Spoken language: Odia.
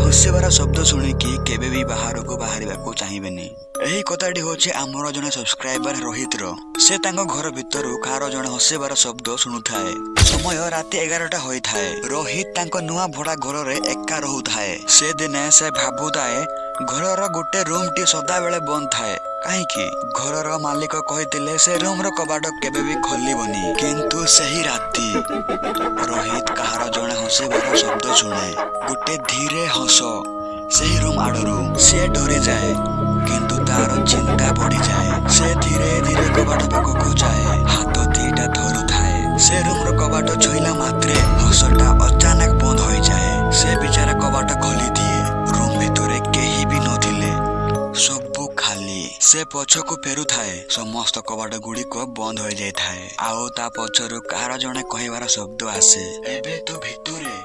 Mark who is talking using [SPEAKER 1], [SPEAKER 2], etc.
[SPEAKER 1] ହସିବାର ଶବ୍ଦ ଶୁଣିକି କେବେ ବି ବାହାରକୁ ବାହାରିବାକୁ ଚାହିଁବେନି। ଏହି କଥାଟି ହଉଛି ଆମର ଜଣେ ସବସ୍କ୍ରାଇବର ରୋହିତର। ସେ ତାଙ୍କ ଘର ଭିତରୁ କାହାର ଜଣେ ହସିବାର ଶବ୍ଦ ଶୁଣୁଥାଏ। ସମୟ ରାତି 11ଟା ହୋଇଥାଏ। ରୋହିତ ତାଙ୍କ ନୂଆ ଭଡା ଘରରେ ଏକା ରହୁଥାଏ। ସେ ଦିନେ ସେ ଭାବୁଥାଏ ଘରର ଗୋଟେ ରୁମଟି ସଦାବେଳେ ବନ୍ଦ ଥାଏ। କାହିଁକି? ଘରର ମାଲିକ କହିଥିଲେ ସେ ରୁମର କବାଟ କେବେ ବି ଖୋଲିବନି। କିନ୍ତୁ ସେହି ରାତି ରୋହିତ କାହାର ଜଣେ ହସିବାର ଶବ୍ଦ ଶୁଣେ। ଗୋଟେ ଧୀରେ ହସ ସେହି ରୁମ ଆଡରୁ। ସେ ଡରିଯାଏ କିନ୍ତୁ ତାର ଚିନ୍ତା ବଢିଯାଏ। ସେ ଧୀରେ ଧୀରେ କବାଟ ପାଖକୁ ଯାଏ। ହାତ ଦିଟା ଧରୁଥାଏ। ସେ ରୁମର କବାଟ ଛୁଇଁଲା ମାତ୍ରେ ହସଟା ଅଚାନକ ବନ୍ଦ ହୋଇଯାଏ। ସେ ବିଚାରା କବାଟ ଖୋଲି ଦିଏ। ରୁମ ଭିତରେ କେହି ବି ନଥିଲେ। ସବୁ ଖାଲି। ସେ ପଛକୁ ଫେରୁଥାଏ। ସମସ୍ତ କବାଟ ଗୁଡିକ ବନ୍ଦ ହୋଇଯାଇଥାଏ। ଆଉ ତା ପଛରୁ କାହାର ଜଣେ କହିବାର ଶବ୍ଦ ଆସେ, ଏବେ ତୁ ଭିତରେ।